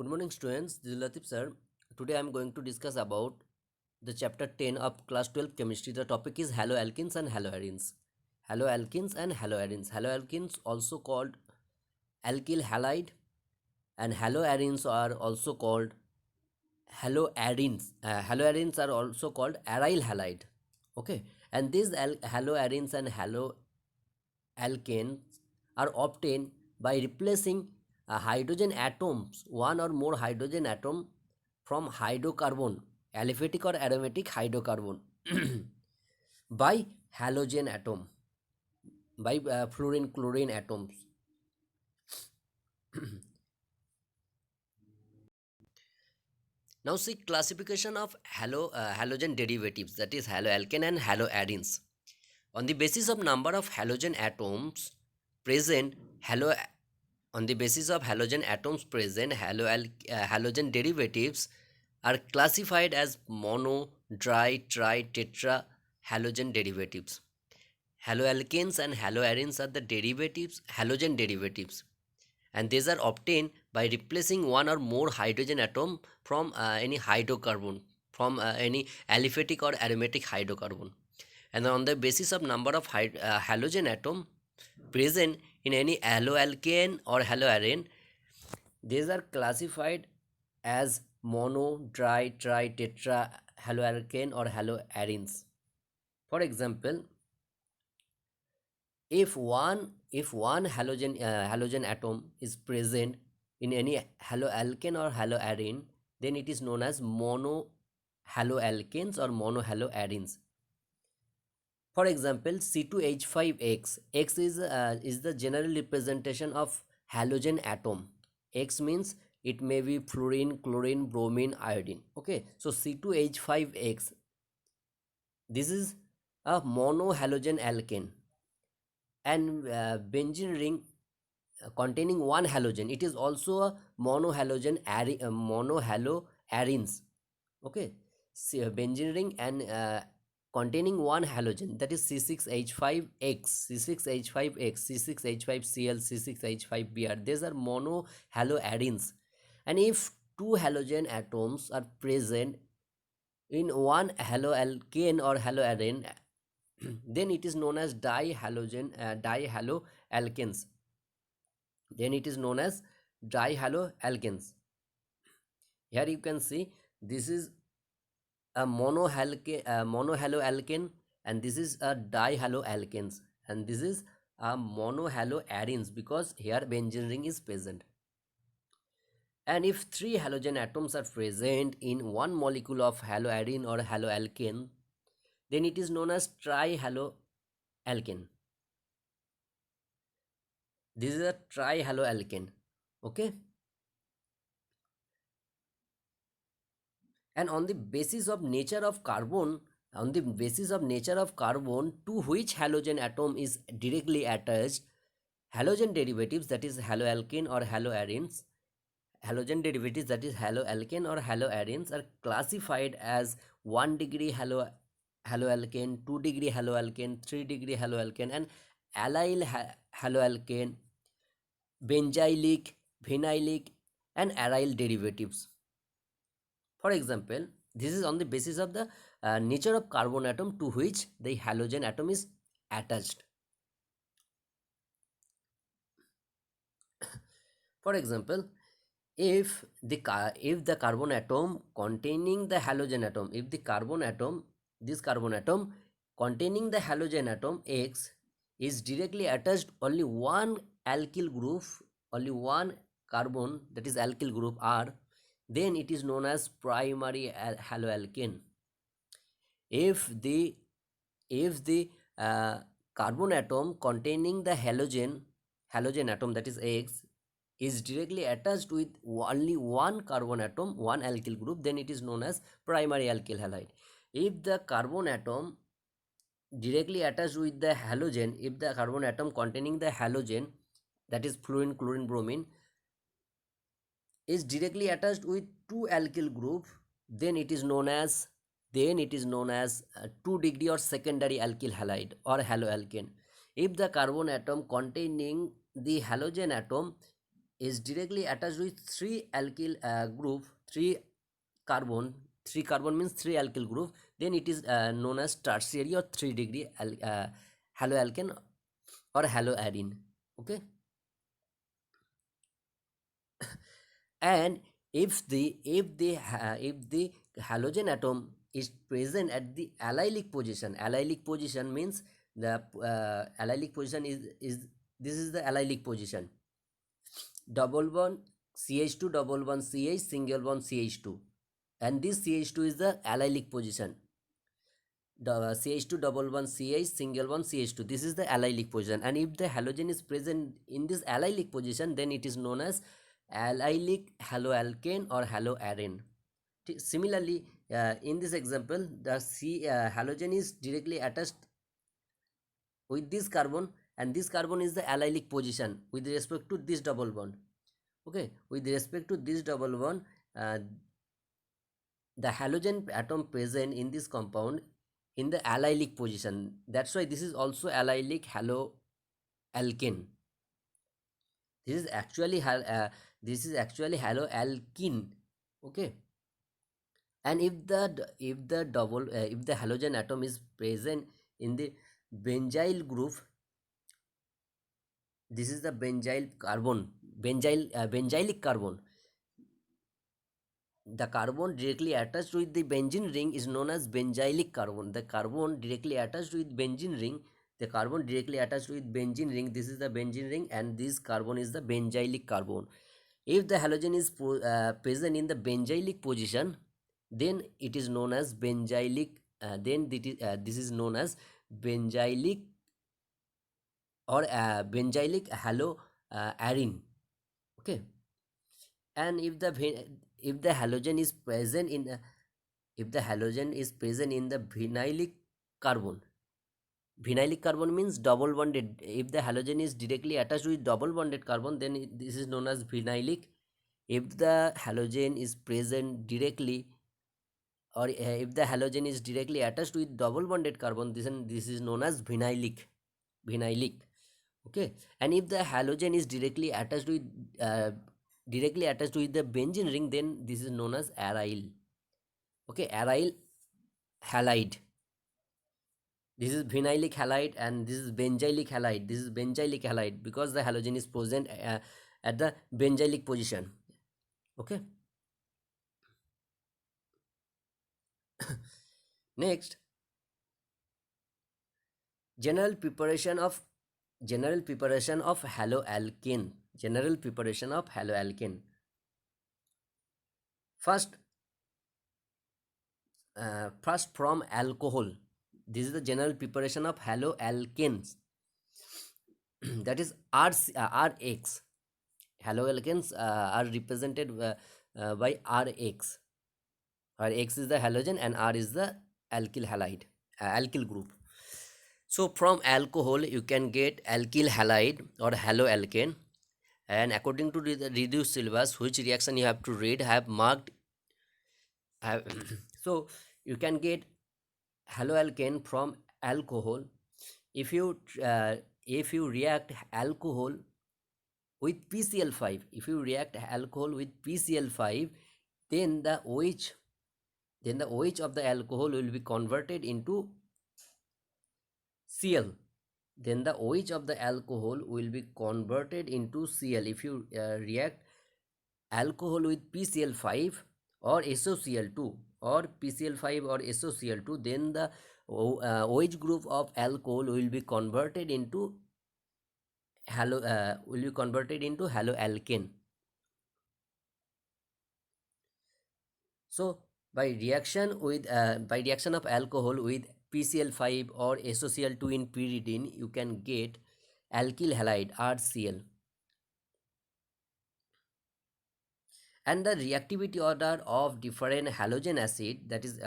Good morning, students. This is Latif sir. Today I am going to discuss about the chapter 10 of class 12 chemistry. The topic is haloalkenes and haloarenes. Haloalkenes and haloarenes. Haloalkenes also called alkyl halide and haloarenes are also called haloarenes. Haloarenes are also called aryl halide. Okay, and these haloarenes and haloalkanes are obtained by replacing hydrogen atoms, one or more hydrogen atom from hydrocarbon, aliphatic or aromatic hydrocarbon, by halogen atom, by fluorine chlorine atoms. Now see classification of halogen derivatives, that is haloalkane and haloarenes. On the basis of number of halogen atoms present, on the basis of halogen atoms present, halogen derivatives are classified as mono, dry, tri, tetra halogen derivatives. Haloalkanes and haloarenes are the halogen derivatives, and these are obtained by replacing one or more hydrogen atom from any hydrocarbon, from any aliphatic or aromatic hydrocarbon. And on the basis of number of halogen atom present in any haloalkane or haloarene, these are classified as mono, dry, tri, tetra haloalkane or haloarenes. For example, if one halogen atom is present in any haloalkane or haloarene, then it is known as mono haloalkanes or mono haloarenes. For example, C2H5X. X is the general representation of halogen atom. X means it may be fluorine, chlorine, bromine, iodine. Okay, so C2H5X, this is a monohalogen alkane, and benzene ring containing one halogen, it is also a monohaloarenes. Okay, see, benzene ring and containing one halogen, that is C6H5X, C6H5X, C6H5Cl, C6H5Br. These are monohaloarenes. And if two halogen atoms are present in one haloalkane or haloarene, then it is known as dihaloalkanes. Then it is known as dihaloalkanes. Here you can see this is a monohaloalkane, and this is a dihaloalkanes, and this is a monohaloarenes because here benzene ring is present. And if three halogen atoms are present in one molecule of haloarene or haloalkane, then it is known as trihaloalkane. This is a trihaloalkane. Okay, and on the basis of nature of carbon, to which halogen atom is directly attached, halogen derivatives, that is haloalkane or haloarenes, halogen derivatives, that is haloalkane or haloarenes, are classified as 1 degree haloalkane, 2 degree haloalkane, 3 degree haloalkane, and allyl haloalkane, benzylic, vinylic, and aryl derivatives. For example, this is on the basis of the nature of carbon atom to which the halogen atom is attached. For example, if the carbon atom containing the halogen atom, if the carbon atom, this carbon atom containing the halogen atom X is directly attached only one alkyl group, only one carbon, that is alkyl group R, then it is known as primary haloalkane. If the carbon atom containing the halogen atom, that is X, is directly attached with only one carbon atom, one alkyl group, then it is known as primary alkyl halide. If the carbon atom directly attached with the halogen, if the carbon atom containing the halogen, that is fluorine, chlorine, bromine, is directly attached with two alkyl group, then it is known as 2 degree or secondary alkyl halide or haloalkane. If the carbon atom containing the halogen atom is directly attached with three alkyl group, carbon three carbon means three alkyl group, then it is known as tertiary or 3 degree haloalkane or haloadenine. Okay. And if the halogen atom is present at the allylic position means the allylic position is this is the allylic position, double bond CH2 double bond CH single bond CH2, and this CH2 is the allylic position. The CH2 double bond CH single bond CH2, this is the allylic position, and if the halogen is present in this allylic position, then it is known as allylic haloalkane or haloarene. Similarly, in this example, the halogen is directly attached with this carbon, and this carbon is the allylic position with respect to this double bond. Okay, with respect to this double bond, the halogen atom present in this compound in the allylic position. That's why this is also allylic haloalkane. This is actually haloalkene. Okay. And if the halogen atom is present in the benzyl group, this is the benzylic carbon. The carbon directly attached with the benzene ring is known as benzylic carbon. The carbon directly attached with benzene ring, this is the benzene ring, and this carbon is the benzylic carbon. If the halogen is present in the benzylic position, then it is known as benzylic. This is known as benzylic or benzylic haloarene. Okay. And if the halogen is present in the vinylic carbon means double bonded. If the halogen is directly attached with double bonded carbon, then this is known as vinylic. If the halogen is present directly, or if the halogen is directly attached with double bonded carbon, then this is known as vinylic. Okay. And if the halogen is directly attached with the benzene ring, then this is known as aryl. Okay, aryl halide. This is vinylic halide, and this is benzylic halide. This is benzylic halide because the halogen is present at the benzylic position. Okay. Next, general preparation of haloalkane. First, from alcohol. This is the general preparation of haloalkanes. That is Rx. Haloalkanes are represented by Rx. X is the halogen and R is the alkyl halide, alkyl group. So from alcohol you can get alkyl halide or haloalkane, and according to the reduced syllabus, which reaction you have to read, have marked. So you can get haloalkane from alcohol if you react alcohol with PCl5. If you react alcohol with PCl5, then the OH of the alcohol will be converted into Cl. Then the OH of the alcohol will be converted into Cl. If you react alcohol with PCl5 or SoCl2, or PCl5 or SoCl2, then the OH group of alcohol will be converted into haloalkane. So by reaction of alcohol with PCl5 or SoCl2 in pyridine, you can get alkyl halide RCl. And the reactivity order of different halogen acid, that is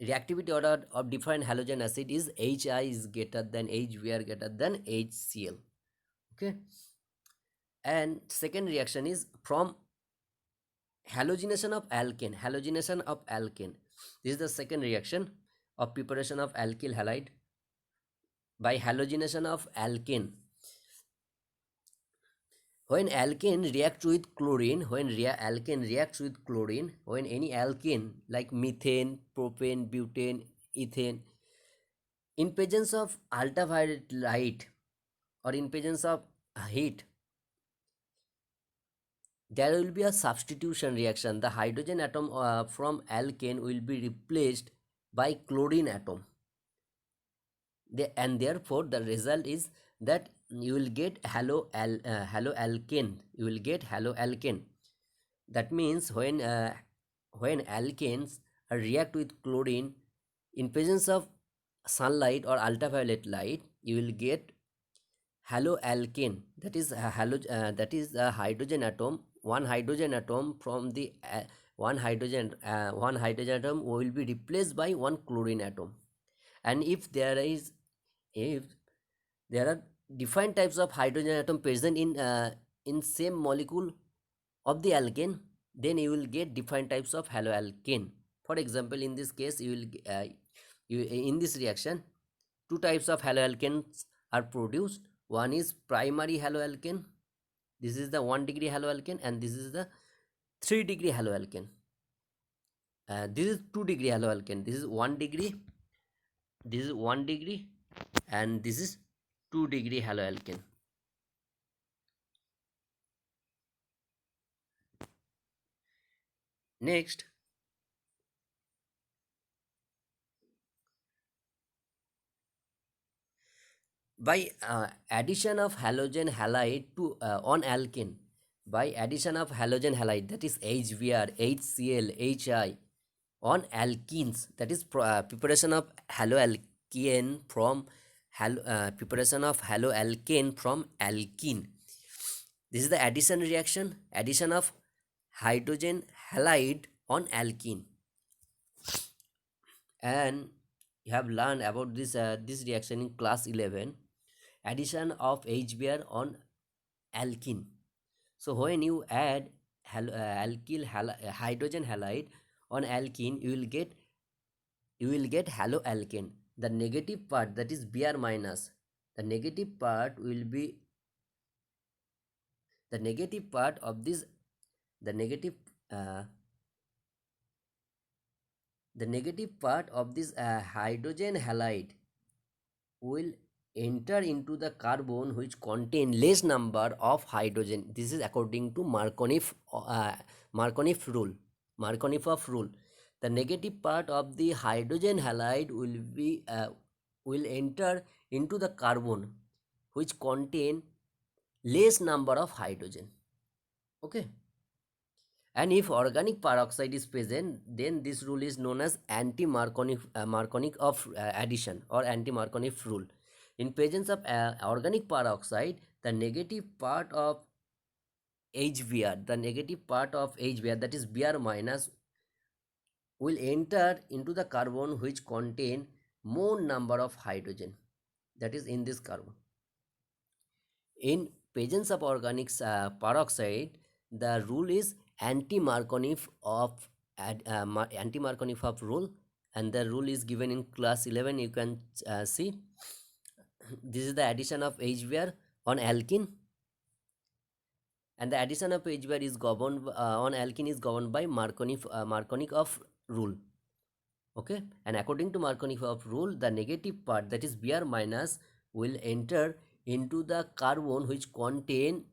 reactivity order of different halogen acid is HI is greater than HBr greater than HCl. Okay. And second reaction is from halogenation of alkane. This is the second reaction of preparation of alkyl halide by halogenation of alkane. When alkane reacts with chlorine, alkane reacts with chlorine, when any alkane like methane, propane, butane, ethane, in presence of ultraviolet light or in presence of heat, there will be a substitution reaction. The hydrogen atom from alkane will be replaced by chlorine atom. And therefore the result is that you will get haloalkane. You will get haloalkane. That means when alkanes react with chlorine in presence of sunlight or ultraviolet light, you will get haloalkane. That is that is a hydrogen atom. One hydrogen atom will be replaced by one chlorine atom. And if there are different types of hydrogen atom present in same molecule of the alkane, then you will get different types of haloalkane. For example, in this case, in this reaction, two types of haloalkanes are produced. One is primary haloalkane. This is the 1 degree haloalkane, and this is the 3 degree haloalkane. This is 2 degree haloalkane. This is 1 degree. This is 1 degree, and this is 2 degree haloalkane. Next, by addition of halogen halide to on alkane, by addition of halogen halide, that is HBr, HCl, HI, on alkenes, that is preparation of haloalkane from preparation of haloalkane from alkene. This is the addition reaction, addition of hydrogen halide on alkene. And you have learned about this reaction in class 11, addition of HBr on alkene. So when you add hydrogen halide on alkene, you will get haloalkane. The negative part, that is Br minus, the negative part will be the negative part of this the negative uh, the negative part of this hydrogen halide will enter into the carbon which contain less number of hydrogen. This is according to Markov rule. Markov rule. The negative part of the hydrogen halide will enter into the carbon which contain less number of hydrogen. Okay. And if organic peroxide is present, then this rule is known as Markov of addition or anti-Markov rule. In presence of organic peroxide, the negative part of HBr, that is Br minus, will enter into the carbon which contain more number of hydrogen, that is in this carbon. In presence of organic peroxide, the rule is anti-Markov of rule, and the rule is given in class 11. You can see this is the addition of HBr on alkene, and the addition of HBr is governed on alkene is governed by Markov of rule. Okay, and according to Markov of rule, the negative part, that is Br minus, will enter into the carbon which contain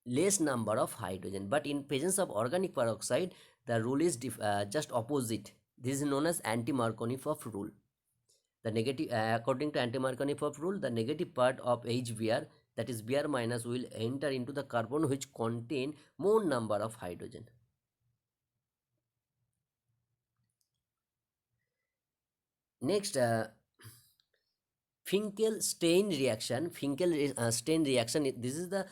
less number of hydrogen. But in presence of organic peroxide, the rule is just opposite. This is known as anti-Markov of rule. The negative, according to anti-Markov of rule, the negative part of HBr, that is Br minus, will enter into the carbon which contain more number of hydrogen. Next, Finkel-Stein reaction. Finkel-Stein reaction. This is the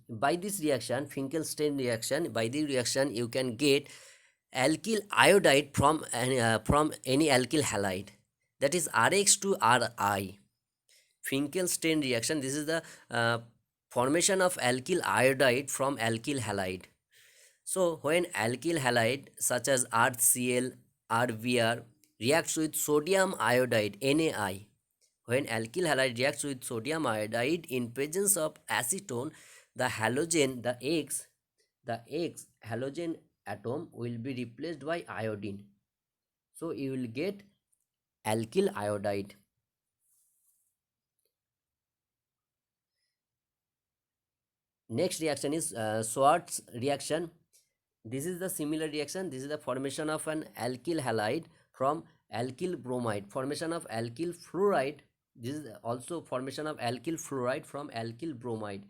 by this reaction, Finkel-Stein reaction. By the reaction, you can get alkyl iodide from any alkyl halide. That is Rx to Ri. Finkel-Stein reaction. This is the formation of alkyl iodide from alkyl halide. So when alkyl halide such as RCl, RBr reacts with sodium iodide, NaI, When alkyl halide reacts with sodium iodide in presence of acetone, the halogen, the X halogen atom will be replaced by iodine. So you will get alkyl iodide. Next reaction is Schwartz reaction. This is the similar reaction. This is the formation of an alkyl halide from alkyl bromide. Formation of alkyl fluoride. This is also formation of alkyl fluoride from alkyl bromide.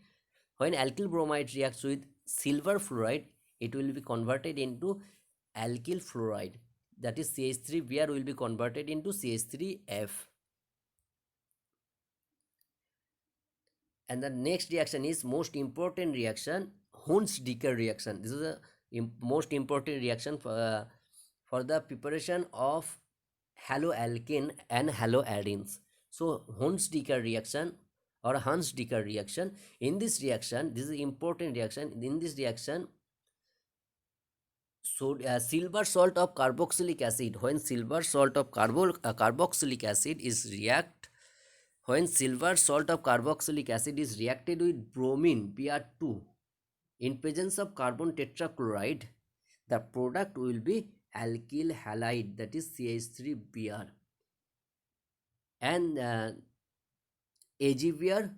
When alkyl bromide reacts with silver fluoride, it will be converted into alkyl fluoride. That is CH3Br will be converted into CH3F. And the next reaction is most important reaction, Hunts-Dicker reaction. This is the most important reaction for the preparation of haloalkane and haloarenes. So Hunts-Dicker reaction or Hunts-Dicker reaction. In this reaction, this is important reaction. In this reaction, so silver salt of carboxylic acid. When silver salt of carboxylic acid is react, when silver salt of carboxylic acid is reacted with bromine Br2 in presence of carbon tetrachloride, the product will be alkyl halide, that is CH3Br, and AgBr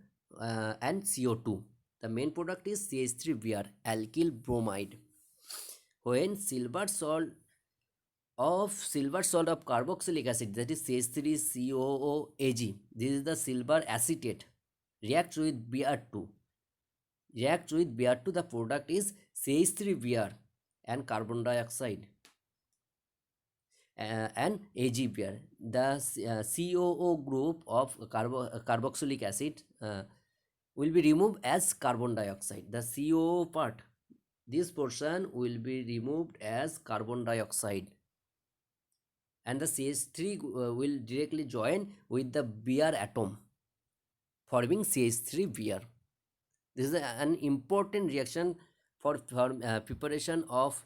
and CO2. The main product is CH3Br, alkyl bromide. When silver salt of carboxylic acid, that is CH3COOAg, this is the silver acetate, reacts with Br2. The product is CH3Br and carbon dioxide and AgBr. The COO group of carboxylic acid will be removed as carbon dioxide. The COO part, this portion will be removed as carbon dioxide, and the CH3 will directly join with the Br atom, forming CH3Br. This is an important reaction for preparation of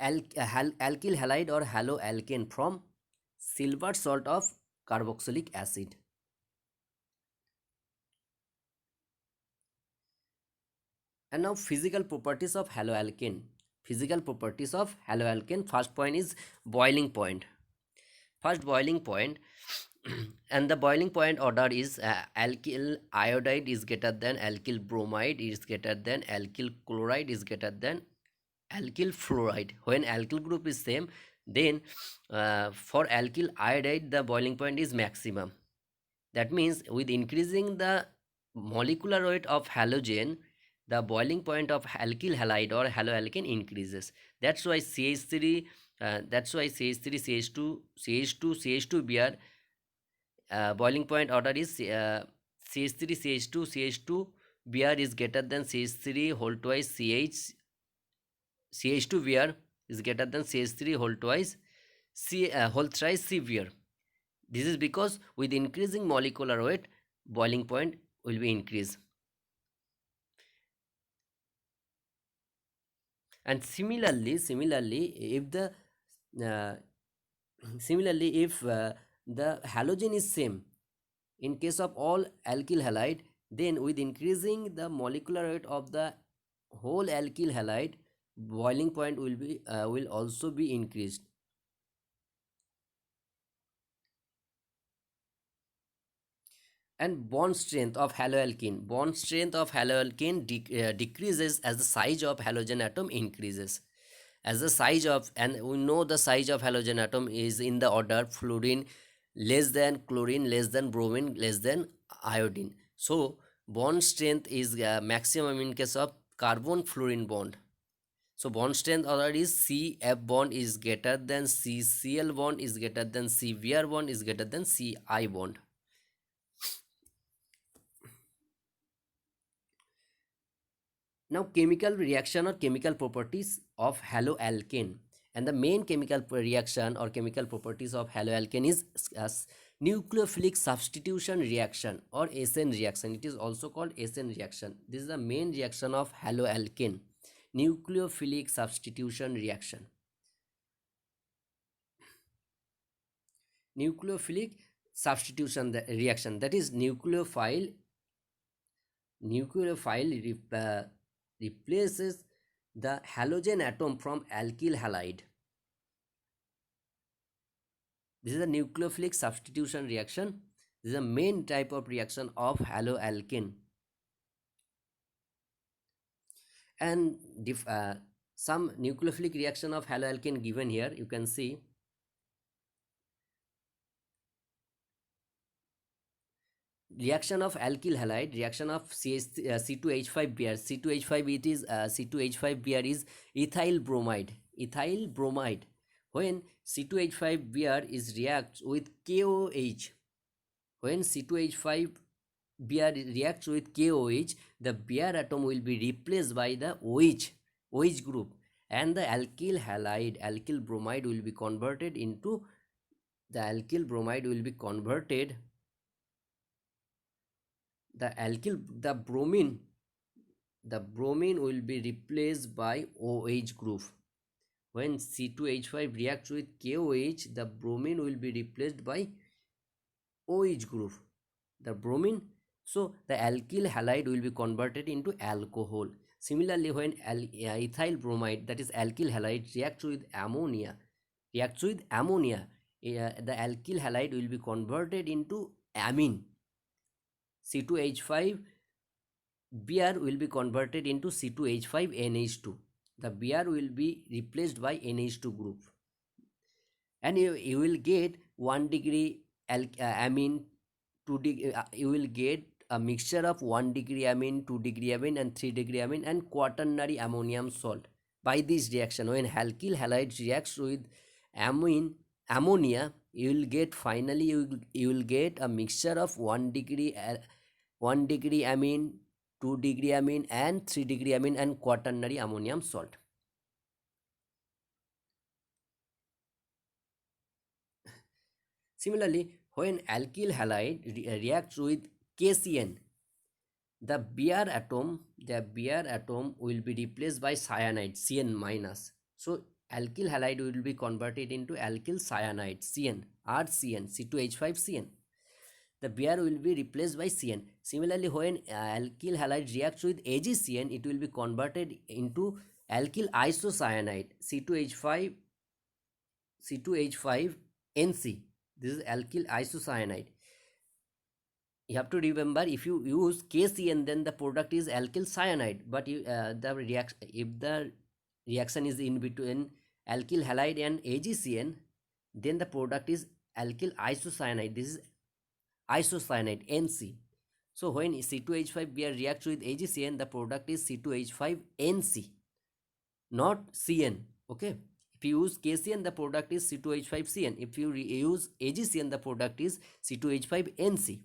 alkyl halide or haloalkane from silver salt of carboxylic acid. And now physical properties of haloalkane. Physical properties of haloalkane. First point is boiling point. First boiling point and the boiling point order is alkyl iodide is greater than alkyl bromide is greater than alkyl chloride is greater than alkyl fluoride. When alkyl group is same, then for alkyl iodide the boiling point is maximum. That means with increasing the molecular weight of halogen, the boiling point of alkyl halide or haloalkane increases. That's why CH3, CH2, CH2Br boiling point order is CH3, CH2Br is greater than CH3 whole twice CH2Br is greater than CH3 whole twice whole thrice Cbr. This is because with increasing molecular weight, boiling point will be increased. And similarly, if the the halogen is same in case of all alkyl halide, then with increasing the molecular weight of the whole alkyl halide, boiling point will also be increased. And bond strength of haloalkane. Bond strength of haloalkane decreases as the size of halogen atom increases. As the size of, and we know the size of halogen atom is in the order fluorine less than chlorine less than bromine less than iodine. So bond strength is maximum in case of carbon fluorine bond. So bond strength order is CF bond is greater than CCl bond is greater than CBr bond is greater than CI bond. Now chemical reaction or chemical properties of haloalkane. And the main chemical reaction or chemical properties of haloalkane is nucleophilic substitution reaction or SN reaction. It is also called SN reaction. This is the main reaction of haloalkane, nucleophilic substitution reaction. Nucleophilic substitution reaction, that is nucleophile replaces the halogen atom from alkyl halide. This is a nucleophilic substitution reaction. This is a main type of reaction of haloalkane. And some nucleophilic reaction of haloalkane given here, you can see. Reaction of alkyl halide, reaction of C2H5Br. C2H5, it is C2H5Br is ethyl bromide. Ethyl bromide. When C2H5Br is reacts with KOH, when C2H5Br reacts with KOH, the Br atom will be replaced by the OH group, and the alkyl halide, alkyl bromide will be converted into the alkyl bromide will be converted the bromine will be replaced by OH group. When C2H5 reacts with KOH, the bromine will be replaced by OH group. The bromine, so the alkyl halide will be converted into alcohol. Similarly, when ethyl bromide, that is alkyl halide, reacts with ammonia, the alkyl halide will be converted into amine. C2H5 Br will be converted into C2H5NH2. The Br will be replaced by NH2 group, and you will get 1 degree amine, 2 degree, you will get a mixture of 1 degree amine, 2 degree amine, and 3 degree amine, and quaternary ammonium salt. By this reaction, when alkyl halide reacts with ammonia, you will get finally you will get a mixture of 1 degree amine, 2 degree amine, and 3 degree amine, and quaternary ammonium salt. Similarly, when alkyl halide reacts with KCN, the Br atom will be replaced by cyanide, Cn minus. So alkyl halide will be converted into alkyl cyanide, Cn, RCN, C2H5Cn. The Br will be replaced by Cn. Similarly, when alkyl halide reacts with AgCN, it will be converted into alkyl isocyanide, C2H5NC. This is alkyl isocyanide. You have to remember, if you use KCN, then the product is alkyl cyanide. But if the reaction is in between alkyl halide and AgCN, then the product is alkyl isocyanide. This is isocyanide, NC. So when C2H5Br reacts with AgCN, the product is C2H5NC, not Cn. Okay. If you use KCN, the product is C2H5Cn. If you use AgCN, the product is C2H5NC.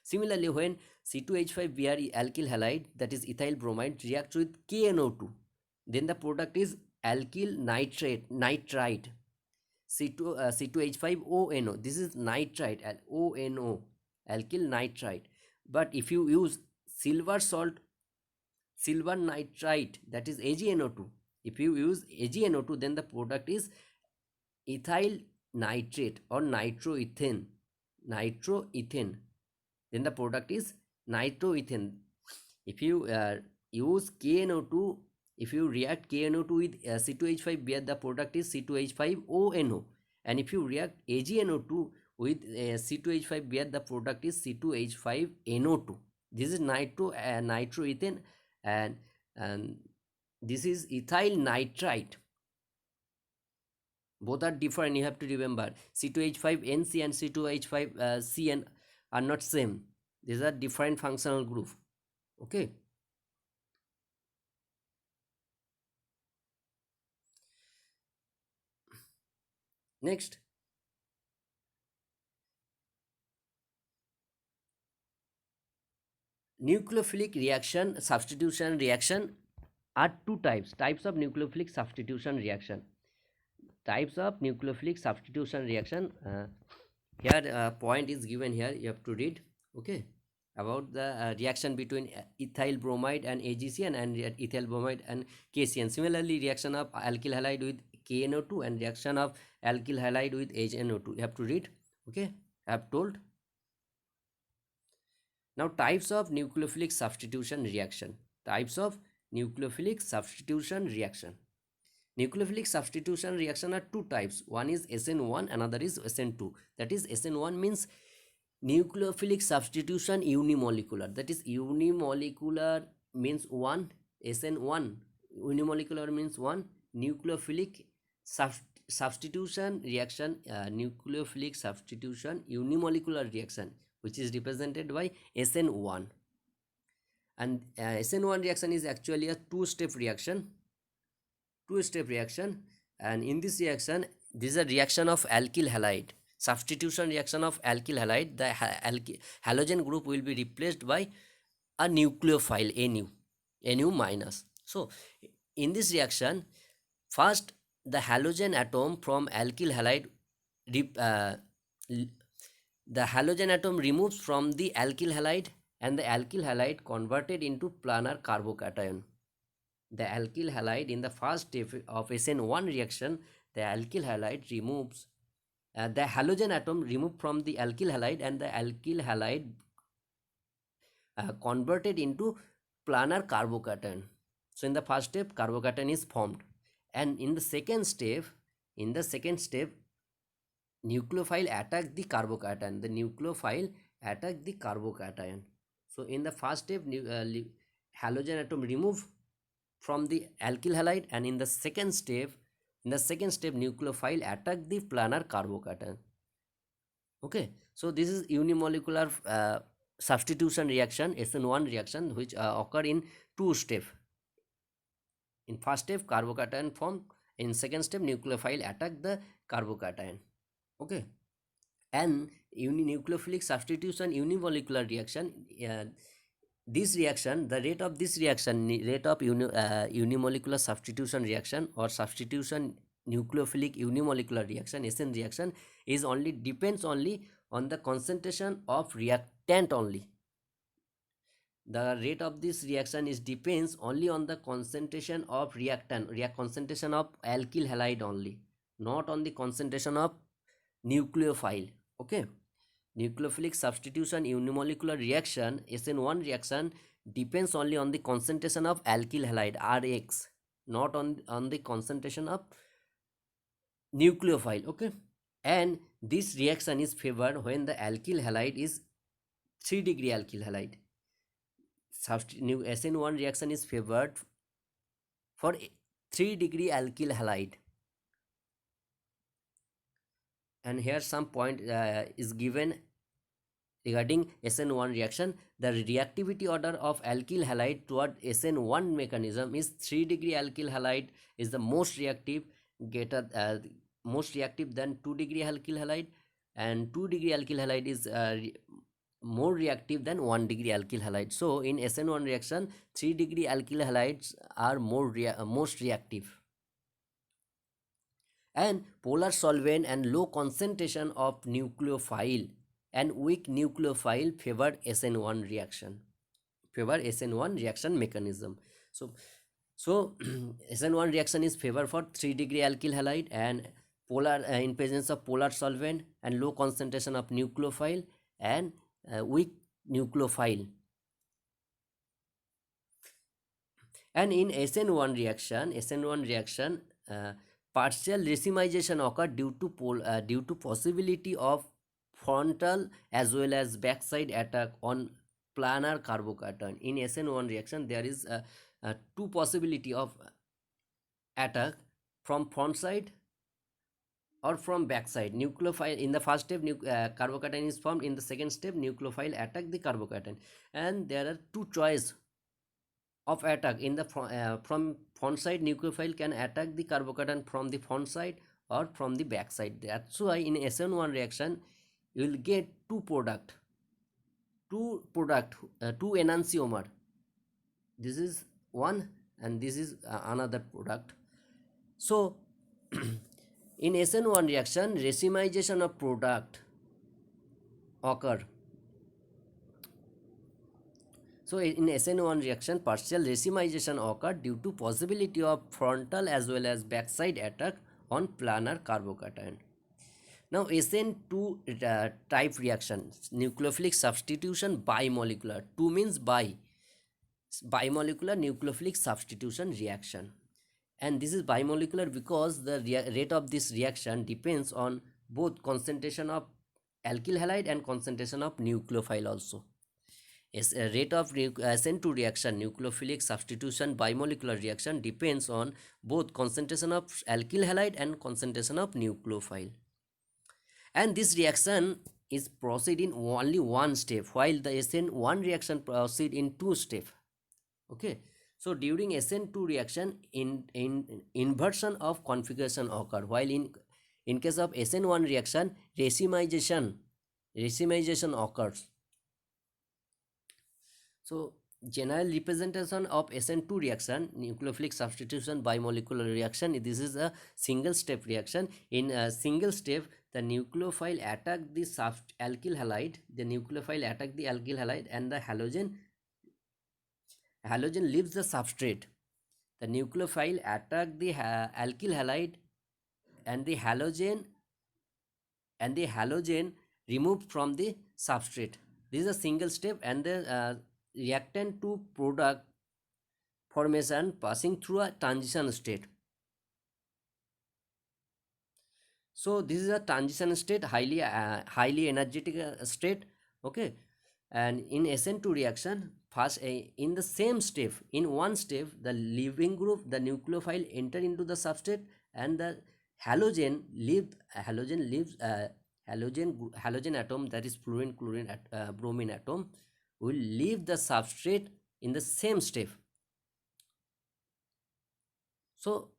Similarly, when C2H5Br alkyl halide, that is ethyl bromide, reacts with KNO2, then the product is alkyl nitrite, C2H5ONO. This is nitrite, ONO, alkyl nitrite. But if you use silver nitrite, that is AgNO2. If you use AgNO2, then the product is ethyl nitrate or nitroethane. Then the product is nitroethane. If you use KNO2, if you react KNO2 with C2H5Br, the product is C2H5ONO. And if you react AgNO2 with C2H5Br, the product is C2H5NO2. This is nitroethane, and this is ethyl nitrite. Both are different. You have to remember, C2H5NC and C2H5Cn are not same. These are different functional group. Okay. Next, nucleophilic reaction, substitution reaction are two types of nucleophilic substitution reaction. Types of nucleophilic substitution reaction. Here point is given here, you have to read. Okay, about the reaction between ethyl bromide and AgCN, and ethyl bromide and KCN. Similarly, reaction of alkyl halide with KNO2 and reaction of alkyl halide with HNO2. You have to read. Okay, I have told. Now, types of nucleophilic substitution reaction. Types of nucleophilic substitution reaction. Nucleophilic substitution reaction are two types. One is SN1, another is SN2. That is, SN1 means nucleophilic substitution unimolecular. That is, unimolecular means one. SN1 unimolecular means one. Nucleophilic substitution reaction, nucleophilic substitution unimolecular reaction, which is represented by SN1. And SN1 reaction is actually a two-step reaction. And in this reaction, this is a reaction of alkyl halide. Substitution reaction of alkyl halide. The halogen group will be replaced by a nucleophile, Nu minus. So in this reaction, first the halogen atom from alkyl halide, the halogen atom removes from the alkyl halide, and the alkyl halide converted into planar carbocation. The alkyl halide in the first step of SN1 reaction, the alkyl halide removes, the halogen atom removed from the alkyl halide, and the alkyl halide converted into planar carbocation. So in the first step, carbocation is formed, and in the second step, nucleophile attack the carbocation. The nucleophile attack the carbocation. So in the first step, halogen atom remove from the alkyl halide, and in the second step, nucleophile attack the planar carbocation. Okay, so this is unimolecular substitution reaction, SN1 reaction, which occur in two steps. In first step, carbocation formed. In second step, nucleophile attack the carbocation. Okay, and nucleophilic substitution unimolecular reaction, this reaction, the rate of this reaction, rate of unimolecular substitution reaction or substitution nucleophilic unimolecular reaction, SN reaction, is depends only on the concentration of reactant only. The rate of this reaction depends only on the concentration of reactant, concentration of alkyl halide only, not on the concentration of nucleophile. Okay, nucleophilic substitution unimolecular reaction, SN1 reaction, depends only on the concentration of alkyl halide, Rx, not on the concentration of nucleophile. Okay, and this reaction is favored when the alkyl halide is 3 degree alkyl halide. SN1 reaction is favored for 3 degree alkyl halide. And here some point is given regarding SN1 reaction. The reactivity order of alkyl halide toward SN1 mechanism is 3 degree alkyl halide is the most reactive, most reactive than 2 degree alkyl halide, and 2 degree alkyl halide is more reactive than 1 degree alkyl halide. So in SN1 reaction, 3 degree alkyl halides are most reactive. And polar solvent and low concentration of nucleophile and weak nucleophile favor SN1 reaction, mechanism. So SN1 reaction is favor for 3 degree alkyl halide and polar in presence of polar solvent and low concentration of nucleophile and weak nucleophile. And in SN1 reaction, partial racemization occur due to possibility of frontal as well as backside attack on planar carbocation. In SN1 reaction, there is two possibility of attack from front side or from backside. Nucleophile in the first step, carbocation is formed. In the second step, nucleophile attack the carbocation, and there are two choice of attack. In the from front side, nucleophile can attack the carbocation from the front side or from the back side. That's why in SN1 reaction you will get two enantiomer. This is one and this is another product. So in SN1 reaction, racemization of product occur. So in SN1 reaction, partial racemization occur due to possibility of frontal as well as backside attack on planar carbocation. Now SN2 type reaction, nucleophilic substitution bimolecular. 2 means bimolecular nucleophilic substitution reaction. And this is bimolecular because the rate of this reaction depends on both concentration of alkyl halide and concentration of nucleophile also. Rate of SN2 reaction, nucleophilic substitution bimolecular reaction, depends on both concentration of alkyl halide and concentration of nucleophile. And this reaction is proceed in only one step, while the SN1 reaction proceed in two steps. Okay, so during SN2 reaction, in inversion of configuration occur, while in case of SN1 reaction, racemization occurs. So general representation of SN2 reaction, nucleophilic substitution bimolecular reaction, this is a single step reaction. In a single step, the nucleophile attack the alkyl halide, and the halogen leaves the substrate. The nucleophile attack the alkyl halide, and the halogen removed from the substrate. This is a single step, and the reactant to product formation passing through a transition state. So this is a transition state, highly energetic state. Okay, and in SN2 reaction, first in the same step, in one step, the leaving group, the nucleophile enter into the substrate, and the halogen leaves halogen atom, that is fluorine, chlorine, bromine atom, will leave the substrate in the same step. So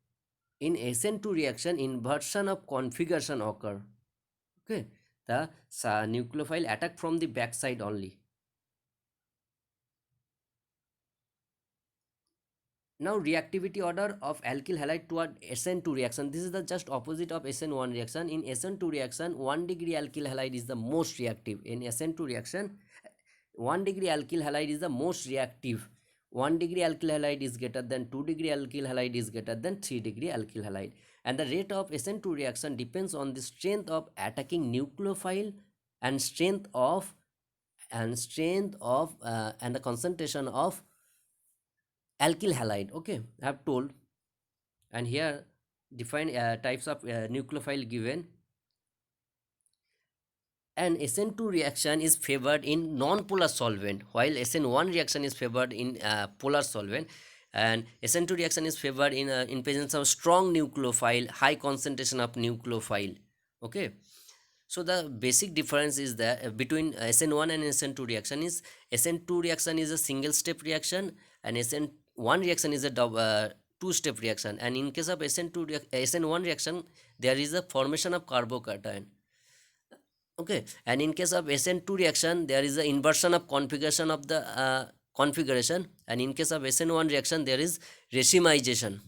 in SN2 reaction, inversion of configuration occur. Okay, the nucleophile attack from the back side only. Now reactivity order of alkyl halide toward SN2 reaction. This is the just opposite of SN1 reaction. In SN2 reaction, 1 degree alkyl halide is the most reactive. In SN2 reaction, 1 degree alkyl halide is the most reactive. 1 degree alkyl halide is greater than 2 degree alkyl halide is greater than 3 degree alkyl halide. And the rate of SN2 reaction depends on the strength of attacking nucleophile and and the concentration of alkyl halide. Okay, I have told, and here define types of nucleophile given. And SN2 reaction is favored in non-polar solvent, while SN1 reaction is favored in polar solvent. And SN2 reaction is favored in presence of strong nucleophile, high concentration of nucleophile. Okay, so the basic difference is that between SN1 and SN2 reaction is SN2 reaction is a single step reaction, and SN1 reaction is a two step reaction. And in case of SN1 reaction, there is a formation of carbocation. Okay, and in case of SN2 reaction, there is a inversion of configuration of the configuration, and in case of SN1 reaction, there is racemization.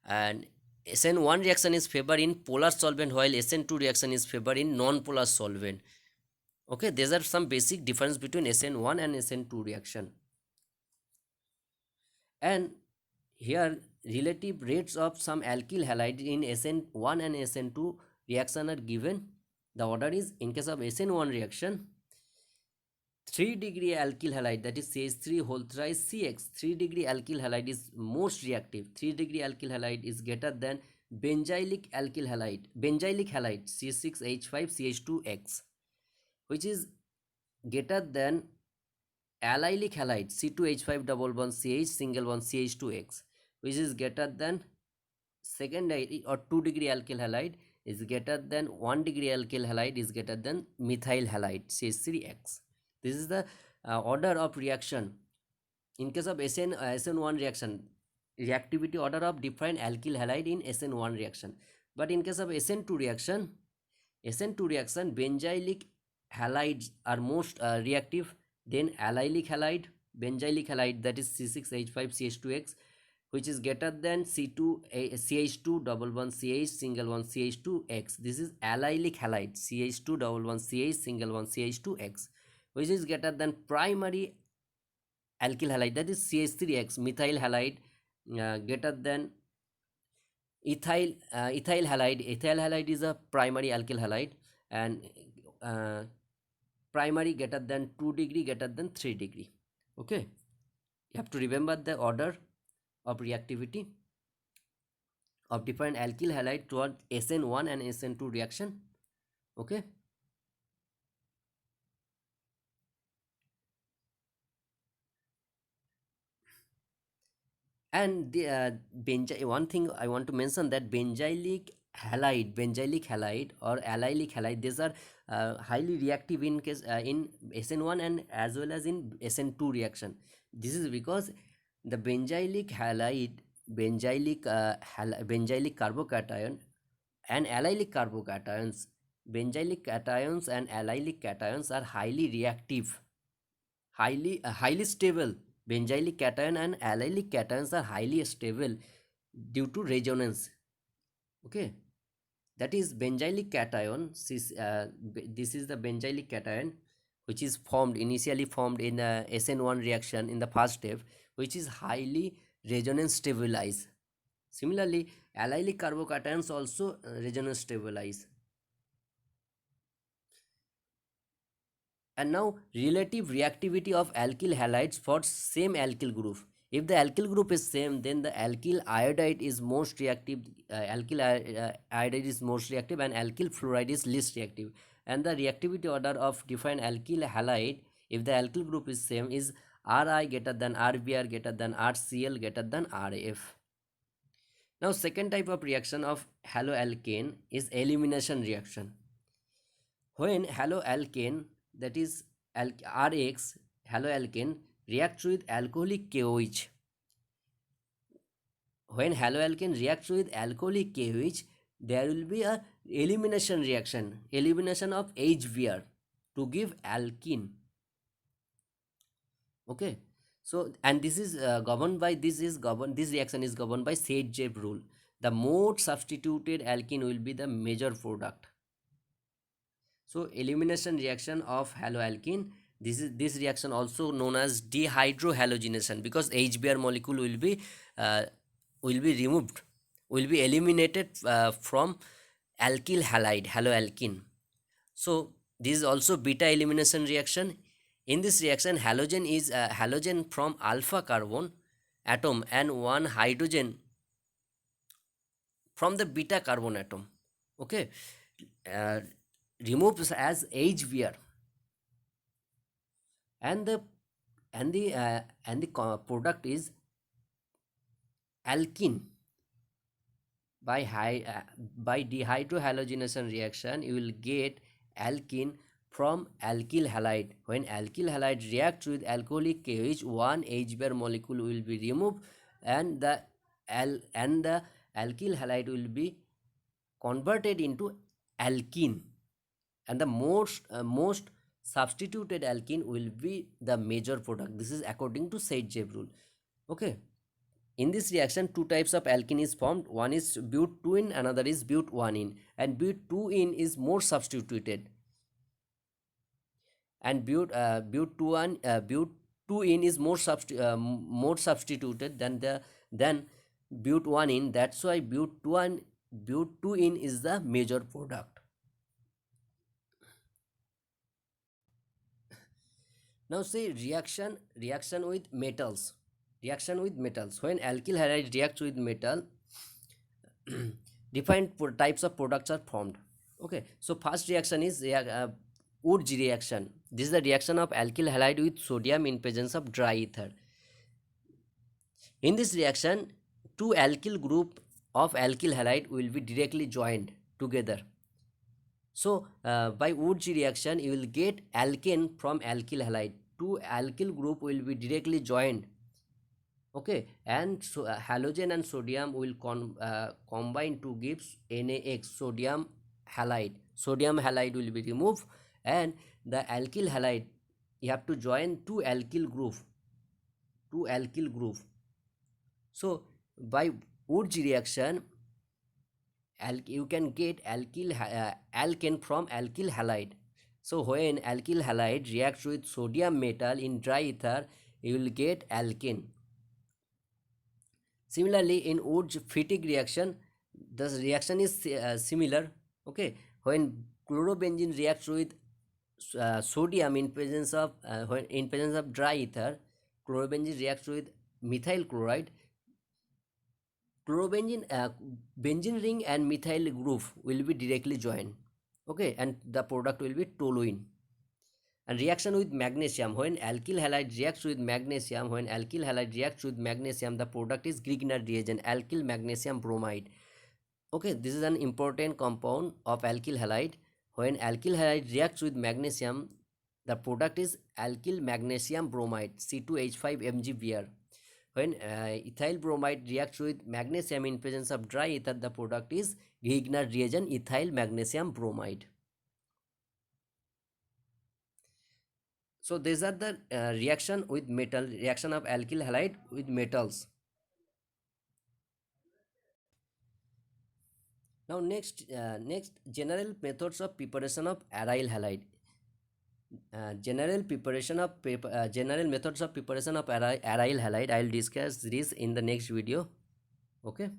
And SN1 reaction is favored in polar solvent, while SN2 reaction is favored in non-polar solvent. Okay, these are some basic difference between SN1 and SN2 reaction. And here relative rates of some alkyl halide in SN1 and SN2 reaction are given. The order is, in case of SN1 reaction, 3 degree alkyl halide, that is CH3 whole thrice CX, 3 degree alkyl halide is most reactive. 3 degree alkyl halide is greater than benzylic halide C6H5CH2X, which is greater than allylic halide C2H5 single bond CH2X, which is greater than secondary or 2 degree alkyl halide is greater than 1 degree alkyl halide is greater than methyl halide CH3X. This is the order of reaction. In case of SN1 reaction, reactivity order of different alkyl halide in SN1 reaction. But in case of SN2 reaction, benzylic halides are most reactive. Then allylic halide, benzylic halide, that is C6H5CH2X, which is greater than CH2 double bond CH single bond CH2X. This is allylic halide, CH2 double bond CH single bond CH2X, which is greater than primary alkyl halide, that is CH3X, methyl halide, greater than Ethyl halide is a primary alkyl halide, and uh, primary greater than 2 degree, greater than 3 degree. Okay, you have to remember the order of reactivity of different alkyl halide toward SN1 and SN2 reaction. Okay, and the one thing I want to mention, that benzylic halide or allylic halide, these are highly reactive in case in SN1 and as well as in SN2 reaction. This is because the benzylic halide, benzylic carbocation and allylic carbocations, benzylic cations and allylic cations are highly reactive, highly stable. Benzylic cation and allylic cations are highly stable due to resonance. Okay, that is benzylic cation. This is the benzylic cation which is initially formed in the SN1 reaction in the first step, which is highly resonance stabilized. Similarly, allylic carbocations also resonance stabilize. And now, relative reactivity of alkyl halides for same alkyl group. If the alkyl group is same, then the alkyl iodide is most reactive. Iodide is most reactive, and alkyl fluoride is least reactive. And the reactivity order of different alkyl halide, if the alkyl group is same, is Ri greater than Rbr greater than RCl greater than Rf. Now, second type of reaction of haloalkane is elimination reaction. When haloalkane, that is Rx, haloalkane, reacts with alcoholic KOH. When haloalkane reacts with alcoholic KOH, there will be a elimination reaction, elimination of HBr to give alkene. Okay, so and this is governed by this reaction is governed by Saint-Jave rule. The mode substituted alkene will be the major product. So elimination reaction of haloalkene, this reaction also known as dehydrohalogenation, because HBr molecule will be removed, will be eliminated from alkyl halide haloalkene. So this is also beta elimination reaction. In this reaction, halogen is halogen from alpha carbon atom and one hydrogen from the beta carbon atom. Okay, uh, removes as HBr, and the product is alkene. By dehydrohalogenation reaction, you will get alkene from alkyl halide. When alkyl halide reacts with alcoholic KOH, one HBr molecule will be removed, and the alkyl halide will be converted into alkene, and the most substituted alkene will be the major product. This is according to Saint-Jave rule. Okay, in this reaction, two types of alkene is formed. One is but-2-ene, another is but-1-ene, and but-2-ene is more substituted, and but-2-ene is more substituted than but-1-ene. That's why but-2-ene is the major product. Now say reaction with metals. Reaction with metals. When alkyl halide reacts with metal, different types of products are formed. Okay, so first reaction is Wurtz reaction. This is the reaction of alkyl halide with sodium in presence of dry ether. In this reaction, two alkyl group of alkyl halide will be directly joined together. So by Wurtz reaction, you will get alkane from alkyl halide. Two alkyl group will be directly joined. Okay, and so halogen and sodium will combine to give NaX, sodium halide. Sodium halide will be removed, and the alkyl halide, you have to join two alkyl group. So by Wurtz reaction, you can get alkane from alkyl halide. So when alkyl halide reacts with sodium metal in dry ether, you will get alkane. Similarly, in Wurtz-Fittig reaction, The reaction is similar. Okay, when chlorobenzene reacts with sodium in presence of when in presence of dry ether, chlorobenzene reacts with methyl chloride. Chlorobenzene benzene ring and methyl group will be directly joined. Okay, and the product will be toluene. And reaction with magnesium, when alkyl halide reacts with magnesium, the product is Grignard reagent, alkyl magnesium bromide. Okay, this is an important compound of alkyl halide. When alkyl halide reacts with magnesium, the product is alkyl magnesium bromide, C2H5 MgBr. When ethyl bromide reacts with magnesium in presence of dry ether, the product is Grignard reagent, ethyl magnesium bromide. So these are the reaction of alkyl halide with metals. Now next general methods of preparation of aryl halide. General methods of preparation of aryl halide. I will discuss this in the next video. Okay.